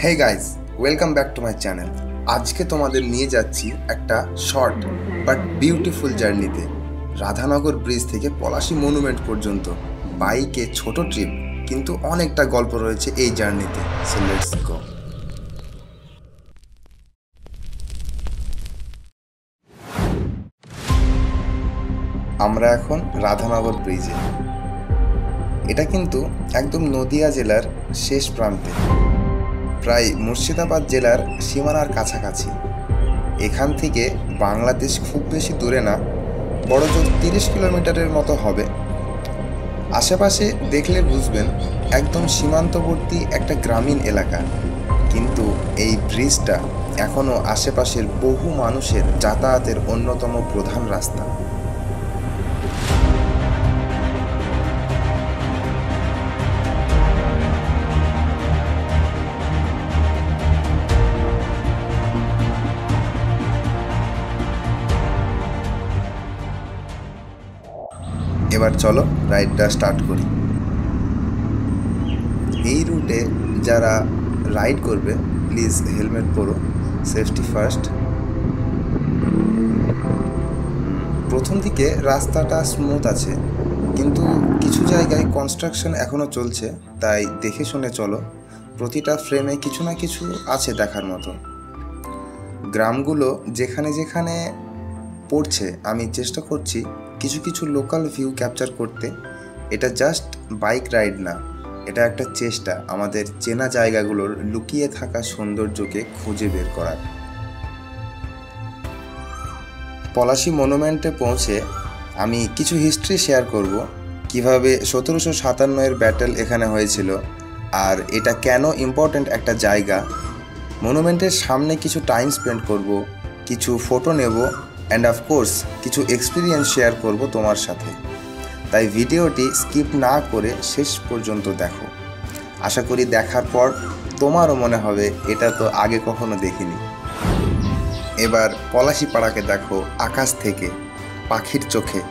Hey guys, welcome back to my channel. আজকে তোমাদের নিয়ে যাচ্ছি একটা শর্ট বাট বিউটিফুল জার্নিতে। রাধানগর ব্রিজ থেকে পলাশী মনুমেন্ট পর্যন্ত বাইকে ছোট ট্রিপ, কিন্তু অনেকটা গল্প রয়েছে এই জার্নিতে। So let's go. আমরা এখন রাধানগর ব্রিজে। এটা কিন্তু একদম নদিয়া জেলার শেষ প্রান্তে, প্রায় মুর্শিদাবাদ জেলার সীমানার কাছাকাছি। এখান থেকে বাংলাদেশ খুব বেশি দূরে না, বড়জোর 30 কিলোমিটারের মতো হবে। আশেপাশে দেখলে বুঝবেন একদম সীমান্তবর্তী একটা গ্রামীণ এলাকা, কিন্তু এই ব্রিজটা এখনও আশেপাশের বহু মানুষের যাতায়াতের অন্যতম প্রধান রাস্তা। এবার চলো রাইডটা স্টার্ট করি। এই রুটে যারা রাইড করবে প্লিজ হেলমেট পরো, সেফটি ফার্স্ট। প্রথম দিকে রাস্তাটা স্মুথ আছে, কিন্তু কিছু জায়গায় কনস্ট্রাকশন এখনও চলছে, তাই দেখে শুনে চলো। প্রতিটা ফ্রেমে কিছু না কিছু আছে দেখার মতো। গ্রামগুলো যেখানে যেখানে পড়ছে আমি চেষ্টা করছি কিছু কিছু লোকাল ভিউ ক্যাপচার করতে। এটা জাস্ট বাইক রাইড না, এটা একটা চেষ্টা আমাদের চেনা জায়গাগুলোর লুকিয়ে থাকা সৌন্দর্যকে খুঁজে বের করার। পলাশী মনুমেন্টে পৌঁছে আমি কিছু হিস্ট্রি শেয়ার করব, কিভাবে 1757-এর ব্যাটেল এখানে হয়েছিল আর এটা কেন ইম্পর্ট্যান্ট একটা জায়গা। মনুমেন্টের সামনে কিছু টাইম স্পেন্ড করব, কিছু ফটো নেব, অ্যান্ড অফকোর্স কিছু এক্সপিরিয়েন্স শেয়ার করব তোমার সাথে। তাই ভিডিওটি স্কিপ না করে শেষ পর্যন্ত দেখো। আশা করি দেখার পর তোমারও মনে হবে এটা তো আগে কখনো দেখিনি। এবার পলাশী পাড়াকে দেখো আকাশ থেকে, পাখির চোখে।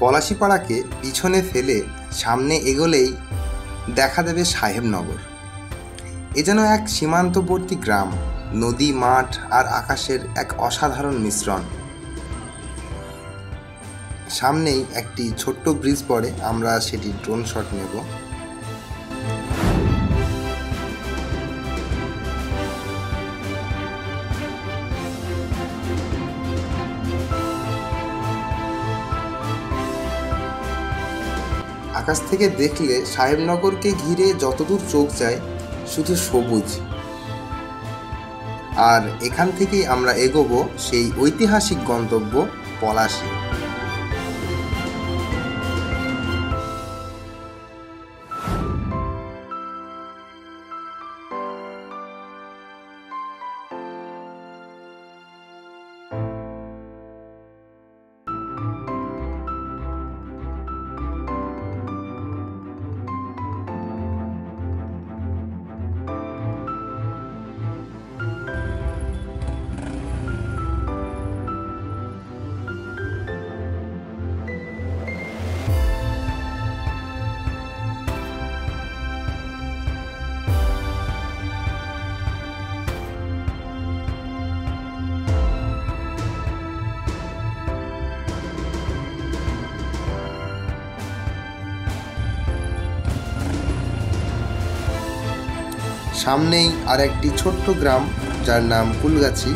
পলাশীপাড়াকে পিছনে ফেলে সামনে এগোলেই দেখা দেবে সাহেবনগর। এ যেন এক সীমান্তবর্তী গ্রাম, নদী, মাঠ আর আকাশের এক অসাধারণ মিশ্রণ। সামনেই একটি ছোট্ট ব্রিজ পড়ে, আমরা সেটি ড্রোন শট নেব। আকাশ থেকে দেখলে সাহেবনগরকে ঘিরে যতদূর চোখ যায় শুধু সবুজ। আর এখান থেকেই আমরা এগোবো সেই ঐতিহাসিক গন্তব্য পলাশী। সামনেই আর একটি ছোট্ট গ্রাম যার নাম কুলগাছি,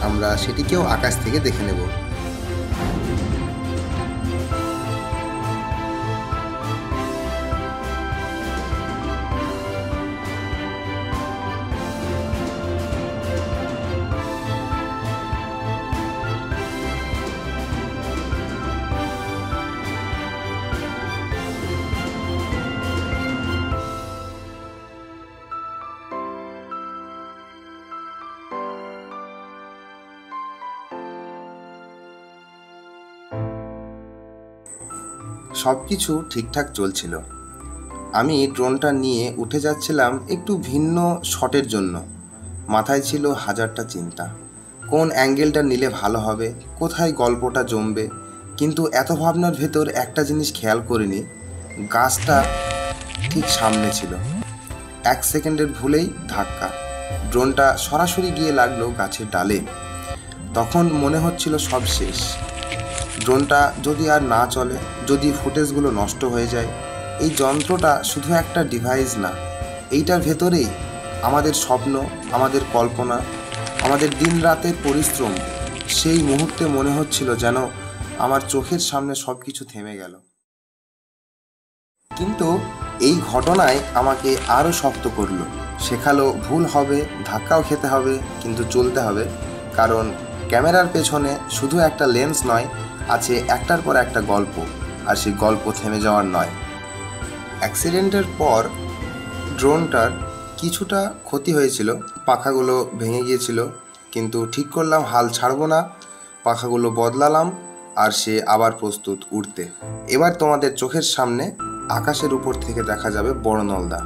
আমরা সেটিকেও আকাশ থেকে দেখে নেব। সব কিছু ঠিকঠাক চলছিল। আমি ড্রোনটা নিয়ে উঠে যাচ্ছিলাম একটু ভিন্ন শটের জন্য। মাথায় ছিল হাজারটা চিন্তা, কোন অ্যাঙ্গেলটা নিলে ভালো হবে, কোথায় গল্পটা জমবে। কিন্তু এত ভাবনার ভেতর একটা জিনিস খেয়াল করিনি, গাছটা ঠিক সামনে ছিল। 1 সেকেন্ডের ভুলেই ধাক্কা, ড্রোনটা সরাসরি গিয়ে লাগলো গাছের ডালে। তখন মনে হচ্ছিল সব শেষ। ড্রোনটা যদি আর না চলে, যদি ফুটেজগুলো নষ্ট হয়ে যায়। এই যন্ত্রটা শুধু একটা ডিভাইস না, এইটার ভেতরেই আমাদের স্বপ্ন, আমাদের কল্পনা, আমাদের দিন রাতের পরিশ্রম। সেই মুহূর্তে মনে হচ্ছিল যেন আমার চোখের সামনে সব কিছু থেমে গেল। কিন্তু এই ঘটনায় আমাকে আরও শক্ত করলো, শেখালো ভুল হবে, ধাক্কাও খেতে হবে, কিন্তু চলতে হবে। কারণ ক্যামেরার পেছনে শুধু একটা লেন্স নয়, আছে একটার পর একটা গল্প, আর সেই গল্প থেমে যাওয়ার নয়। অ্যাক্সিডেন্টের পর ড্রোনটার কিছুটা ক্ষতি হয়েছিল, পাখাগুলো ভেঙে গিয়েছিল, কিন্তু ঠিক করলাম হাল ছাড়বো না, পাখাগুলো বদলালাম, আর সে আবার প্রস্তুত উড়তে। এবার তোমাদের চোখের সামনে আকাশের উপর থেকে দেখা যাবে বড় নলদা।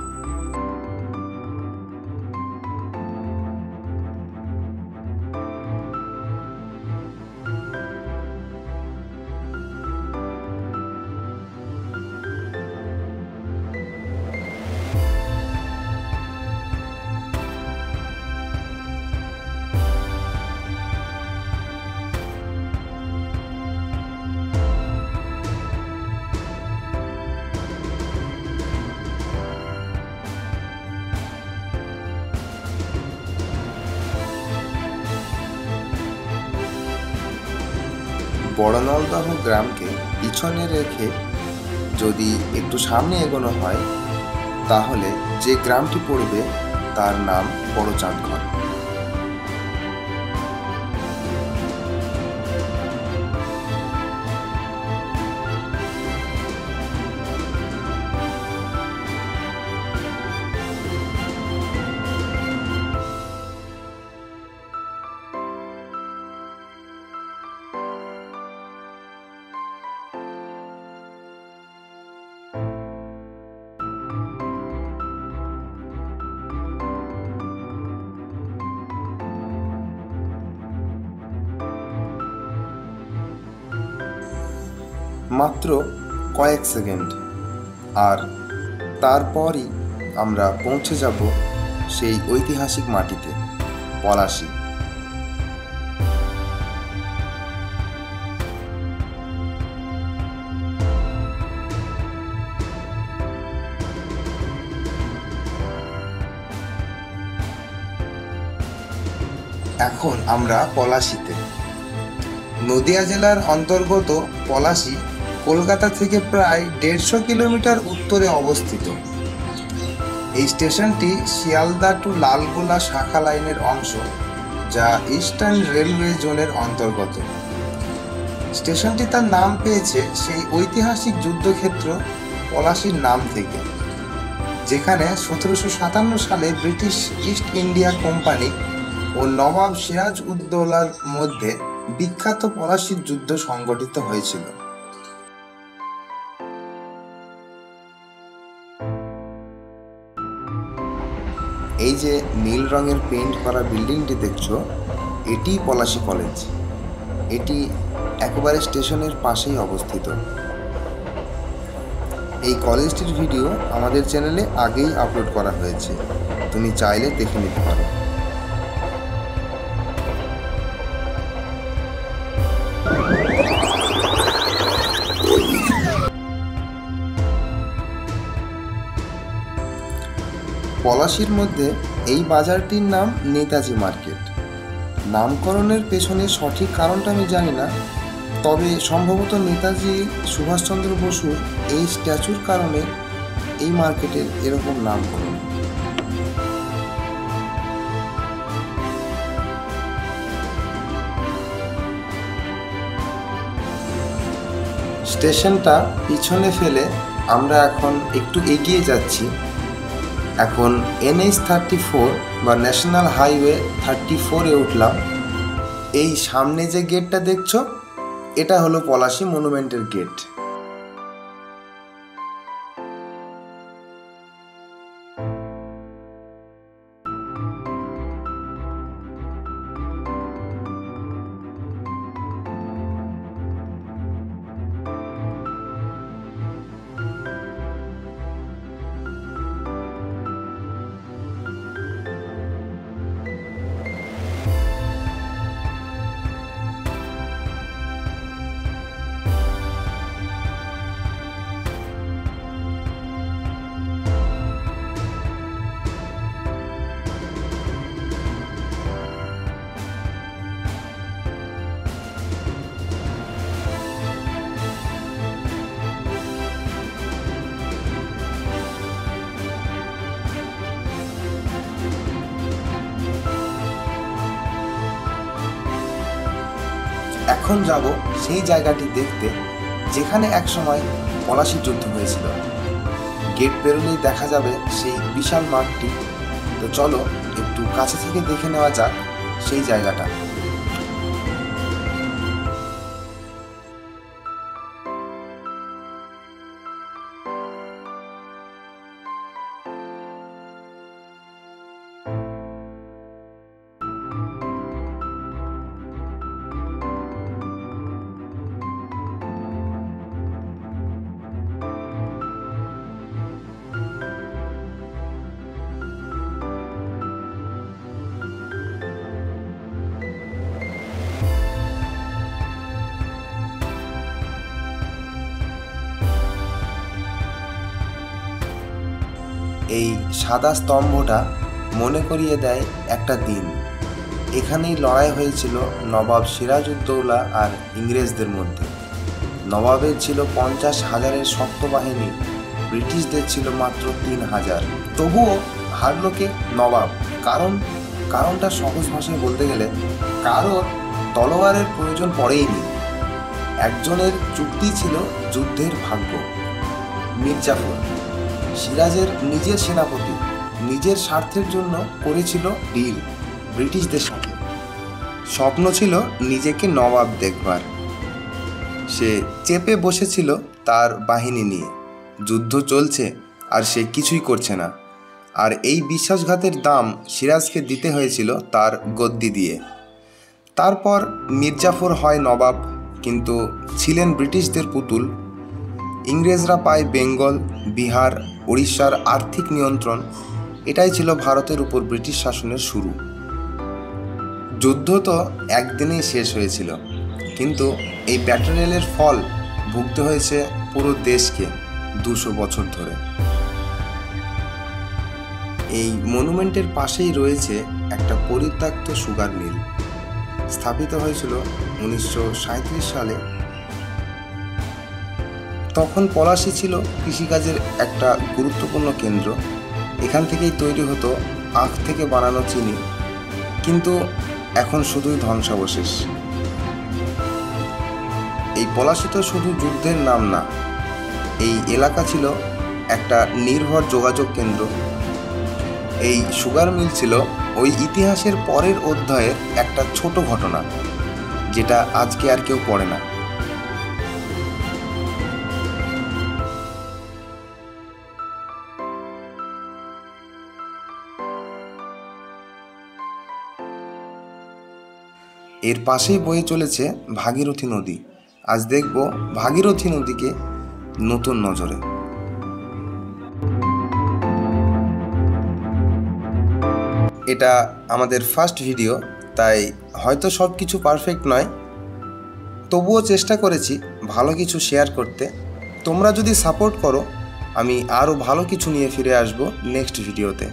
বড় নলদহ গ্রামকে পিছনে রেখে যদি একটু সামনে এগোনো হয়, তাহলে যে গ্রামটি পড়বে তার নাম বড় চাঁদঘর। মাত্র কয়েক সেকেন্ড, আর তারপরই আমরা পৌঁছে যাব সেই ঐতিহাসিক মাটিতে, পলাশী। এখন আমরা পলাশীতে। নদিয়া জেলার অন্তর্গত পলাশী কলকাতা থেকে প্রায় 150 কিলোমিটার উত্তরে অবস্থিত। এই স্টেশনটি শিয়ালদা টু লালগোলা শাখা লাইনের অংশ, যা ইস্টার্ন রেলওয়ে জোনের অন্তর্গত। স্টেশনটি তার নাম পেয়েছে সেই ঐতিহাসিক যুদ্ধক্ষেত্র পলাশীর নাম থেকে, যেখানে 1757 সালে ব্রিটিশ ইস্ট ইন্ডিয়া কোম্পানি ও নবাব সিরাজ উদ্দৌলার মধ্যে বিখ্যাত পলাশীর যুদ্ধ সংগঠিত হয়েছিল। এই যে নীল রঙের পেইন্ট করা বিল্ডিংটি দেখছো, এটি পলাশী কলেজ। এটি একেবারে স্টেশনের পাশেই অবস্থিত। এই কলেজটির ভিডিও আমাদের চ্যানেলে আগেই আপলোড করা হয়েছে, তুমি চাইলে দেখে নিতে পারো। পলাশীর মধ্যে এই বাজারটির নাম নেতাজি মার্কেট। নামকরণের পেছনে সঠিক কারণটা আমি জানি না, তবে সম্ভবত নেতাজি সুভাষচন্দ্র বসুর এই স্ট্যাচুর কারণে এই মার্কেটের এরকম নামকরণ। স্টেশনটা পিছনে ফেলে আমরা এখন একটু এগিয়ে যাচ্ছি। এখন NH-34 বা ন্যাশনাল হাইওয়ে 34-এ উঠলাম। এই সামনে যে গেটটা দেখছো, এটা হলো পলাশী মনুমেন্টের গেট। এখন যাব সেই জায়গাটি দেখতে যেখানে একসময় পলাশী যুদ্ধ হয়েছিল। গেট পেরোলেই দেখা যাবে সেই বিশাল মাঠটি। তো চলো একটু কাছে থেকে দেখে নেওয়া যাক সেই জায়গাটা। এই সাদা স্তম্ভটা মনে করিয়ে দেয় একটা দিন। এখানেই লড়াই হয়েছিল নবাব সিরাজউদ্দৌলা আর ইংরেজদের মধ্যে। নবাবের ছিল 50,000-এর শক্ত বাহিনী, ব্রিটিশদের ছিল মাত্র 3,000। তবুও হারল কে? নবাব। কারণটা সহজ ভাষায় বলতে গেলে কারোর তলোয়ারের প্রয়োজন পড়েইনি। একজনের চুক্তি ছিল যুদ্ধের ভাগ্য। মির্জাফর, সিরাজের নিজের সেনাপতি, নিজের স্বার্থের জন্য করেছিল ডিল ব্রিটিশদের সাথে। স্বপ্ন ছিল নিজেকে নবাব দেখবার। সে চেপে বসেছিল তার বাহিনী নিয়ে। যুদ্ধ চলছে আর সে কিছুই করছে না। আর এই বিশ্বাসঘাতের দাম সিরাজকে দিতে হয়েছিল তার গদ্দি দিয়ে। তারপর মির্জাফর হয় নবাব, কিন্তু ছিলেন ব্রিটিশদের পুতুল। ইংরেজরা পায় বেঙ্গল, বিহার, উড়িষ্যার আর্থিক নিয়ন্ত্রণ। এটাই ছিল ভারতের উপর ব্রিটিশ শাসনের শুরু। যুদ্ধ তো একদিনেই শেষ হয়েছিল, কিন্তু এই ব্যাটারিয়ালের ফল ভুগতে হয়েছে পুরো দেশকে 200 বছর ধরে। এই মনুমেন্টের পাশেই রয়েছে একটা পরিত্যক্ত সুগার মিল। স্থাপিত হয়েছিল 1937 সালে। তখন পলাশী ছিল কৃষিকাজের একটা গুরুত্বপূর্ণ কেন্দ্র। এখান থেকেই তৈরি হতো আখ থেকে বানানো চিনি। কিন্তু এখন শুধুই ধ্বংসাবশেষ। এই পলাশী তো শুধু যুদ্ধের নাম না, এই এলাকা ছিল একটা নির্ভর যোগাযোগ কেন্দ্র। এই সুগার মিল ছিল ওই ইতিহাসের পরের অধ্যায়ের একটা ছোট ঘটনা, যেটা আজকে আর কেউ পড়ে না। এর পাশেই বয়ে চলেছে ভাগীরথী নদী। আজ দেখব ভাগীরথী নদীকে নতুন নজরে। এটা আমাদের ফার্স্ট ভিডিও, তাই হয়তো সব কিছু পারফেক্ট নয়, তবুও চেষ্টা করেছি ভালো কিছু শেয়ার করতে। তোমরা যদি সাপোর্ট করো, আমি আরও ভালো কিছু নিয়ে ফিরে আসবো নেক্সট ভিডিওতে।